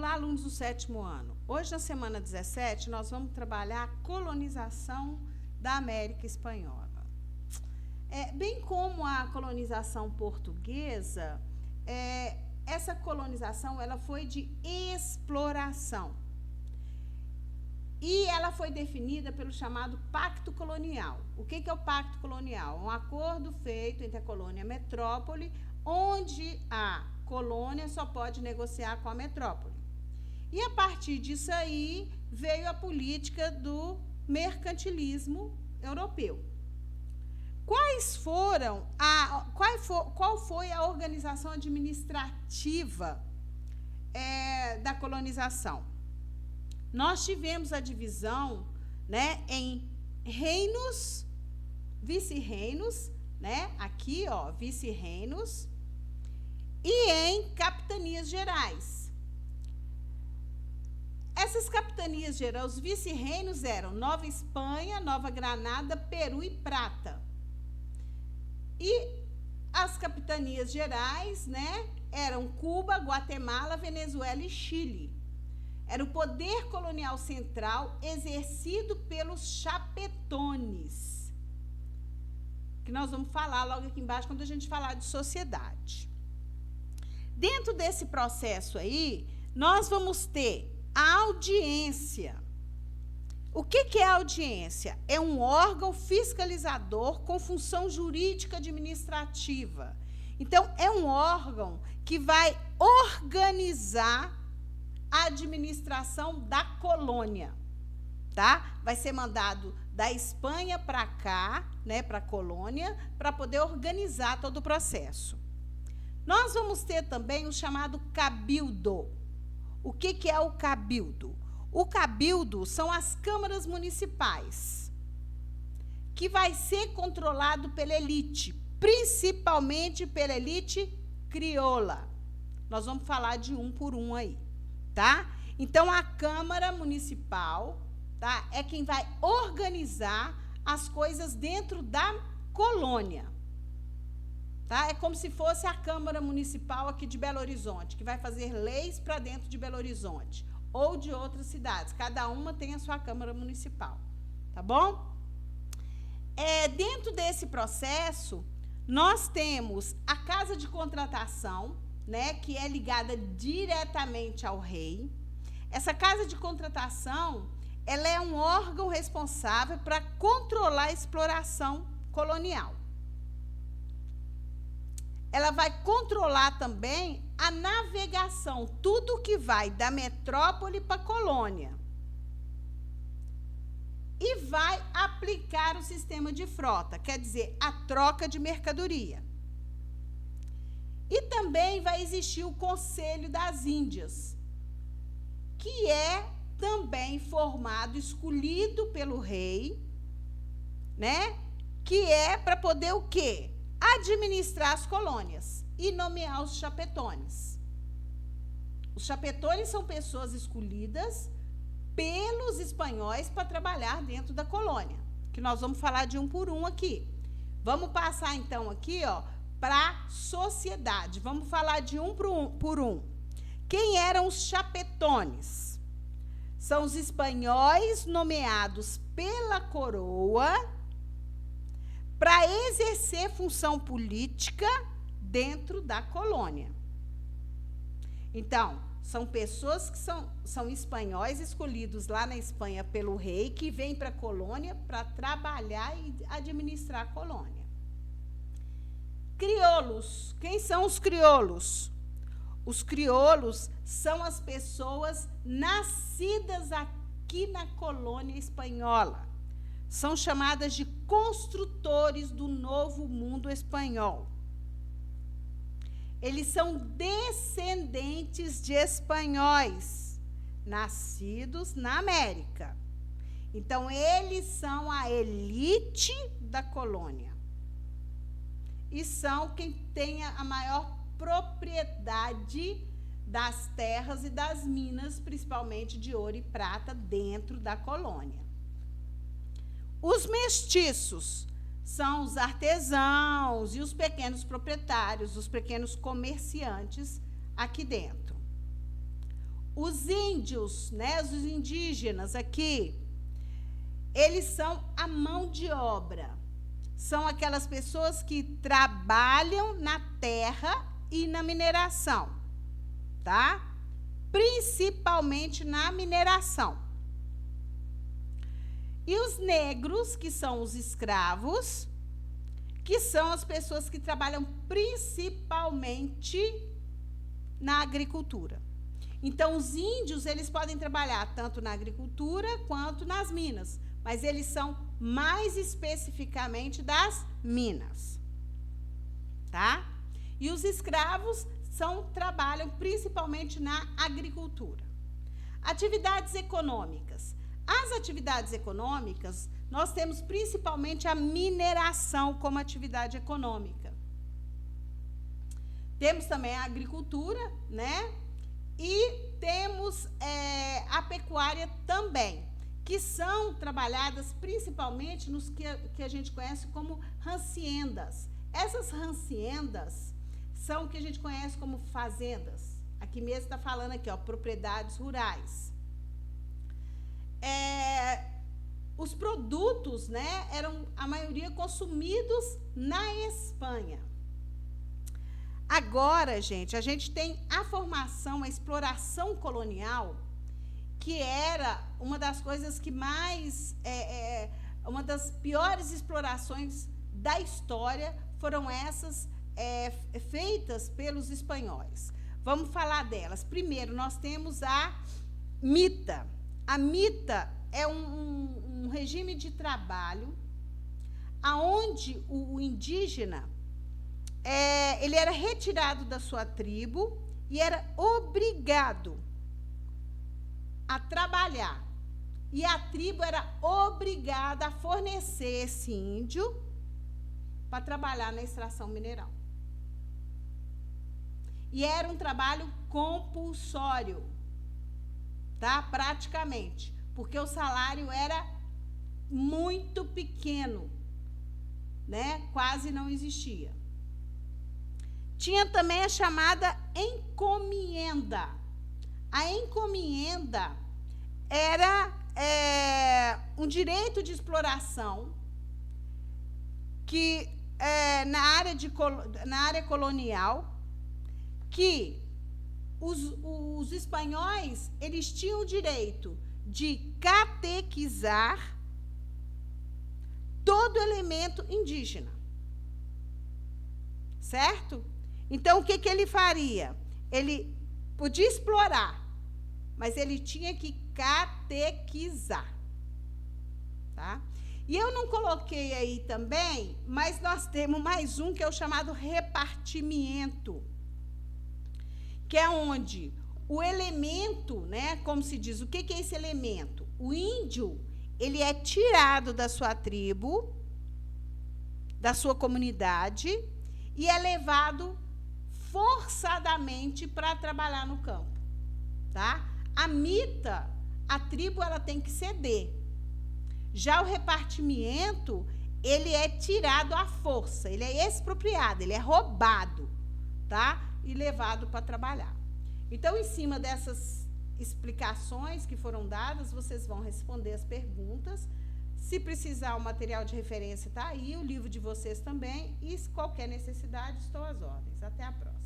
lá, alunos do 7º ano. Hoje, na semana 17, nós vamos trabalhar a colonização da América Espanhola. Bem como a colonização portuguesa, essa colonização ela foi de exploração. E ela foi definida pelo chamado Pacto Colonial. O que é o Pacto Colonial? Um acordo feito entre a colônia e a metrópole, onde a colônia só pode negociar com a metrópole. E, a partir disso aí, veio a política do mercantilismo europeu. Qual foi a organização administrativa da colonização? Nós tivemos a divisão, né, em reinos, vice-reinos, né, aqui, ó, vice-reinos, e em capitanias gerais. Essas capitanias gerais, os vice-reinos eram Nova Espanha, Nova Granada, Peru e Prata. E as capitanias gerais, né, eram Cuba, Guatemala, Venezuela e Chile. Era o poder colonial central exercido pelos chapetones, que nós vamos falar logo aqui embaixo quando a gente falar de sociedade. Dentro desse processo aí, nós vamos ter a audiência. O que é a audiência? É um órgão fiscalizador com função jurídica administrativa. Então, é um órgão que vai organizar a administração da colônia, tá? Vai ser mandado da Espanha para cá, né, para a colônia, para poder organizar todo o processo. Nós vamos ter também o chamado cabildo. O que é o cabildo? O cabildo são as câmaras municipais, que vai ser controlado pela elite, principalmente pela elite crioula. Nós vamos falar de um por um aí. Tá? Então, a Câmara Municipal, tá, é quem vai organizar as coisas dentro da colônia. Tá? É como se fosse a Câmara Municipal aqui de Belo Horizonte, que vai fazer leis para dentro de Belo Horizonte, ou de outras cidades. Cada uma tem a sua Câmara Municipal. Tá bom? Dentro desse processo, nós temos a Casa de Contratação, né, que é ligada diretamente ao rei. Essa casa de contratação, ela é um órgão responsável para controlar a exploração colonial. Ela vai controlar também a navegação, tudo que vai da metrópole para a colônia. E vai aplicar o sistema de frota, quer dizer, a troca de mercadoria. E também vai existir o Conselho das Índias, que é também formado, escolhido pelo rei, né? Que é para poder o quê? Administrar as colônias e nomear os chapetones. Os chapetones são pessoas escolhidas pelos espanhóis para trabalhar dentro da colônia, que nós vamos falar de um por um aqui. Vamos passar, então, aqui, ó, para a sociedade. Vamos falar de um por um. Quem eram os chapetones? São os espanhóis nomeados pela coroa para exercer função política dentro da colônia. Então, são pessoas que são espanhóis escolhidos lá na Espanha pelo rei, que vêm para a colônia para trabalhar e administrar a colônia. Crioulos. Quem são os crioulos? Os crioulos são as pessoas nascidas aqui na colônia espanhola. São chamadas de construtores do novo mundo espanhol. Eles são descendentes de espanhóis, nascidos na América. Então, eles são a elite da colônia. E são quem tem a maior propriedade das terras e das minas, principalmente de ouro e prata, dentro da colônia. Os mestiços são os artesãos e os pequenos proprietários, os pequenos comerciantes aqui dentro. Os índios, né, os indígenas aqui, eles são a mão de obra. São aquelas pessoas que trabalham na terra e na mineração, tá? Principalmente na mineração. E os negros, que são os escravos, que são as pessoas que trabalham principalmente na agricultura. Então, os índios, eles podem trabalhar tanto na agricultura quanto nas minas, mas eles são mais especificamente das minas, tá? E os escravos trabalham principalmente na agricultura. Atividades econômicas. As atividades econômicas, nós temos principalmente a mineração como atividade econômica. Temos também a agricultura, né? E temos a pecuária também, que são trabalhadas principalmente nos que a gente conhece como haciendas. Essas haciendas são o que a gente conhece como fazendas. Aqui mesmo está falando aqui, ó, propriedades rurais. Os produtos, né, eram a maioria consumidos na Espanha. Agora, gente, a gente tem a formação, a exploração colonial, que era uma das coisas que mais, uma das piores explorações da história, foram essas feitas pelos espanhóis. Vamos falar delas. Primeiro, nós temos a mita. A mita é um regime de trabalho onde o indígena ele era retirado da sua tribo e era obrigado a trabalhar. E a tribo era obrigada a fornecer esse índio para trabalhar na extração mineral. E era um trabalho compulsório, tá? Praticamente, porque o salário era muito pequeno, né? Quase não existia. Tinha também a chamada encomienda. A encomienda era um direito de exploração que na área colonial, que os espanhóis, eles tinham o direito de catequizar todo elemento indígena, certo? Então, o que ele faria? Ele podia explorar, mas ele tinha que catequizar, tá? E eu não coloquei aí também, mas nós temos mais um que é o chamado repartimento, que é onde o elemento, né, como se diz, o que é esse elemento? O índio, ele é tirado da sua tribo, da sua comunidade, e é levado forçadamente para trabalhar no campo, tá? A mita, a tribo, ela tem que ceder. Já o repartimento, ele é tirado à força, ele é expropriado, ele é roubado, tá? E levado para trabalhar. Então, em cima dessas explicações que foram dadas, vocês vão responder as perguntas. Se precisar, o material de referência está aí, o livro de vocês também, e se qualquer necessidade, estou às ordens. Até a próxima.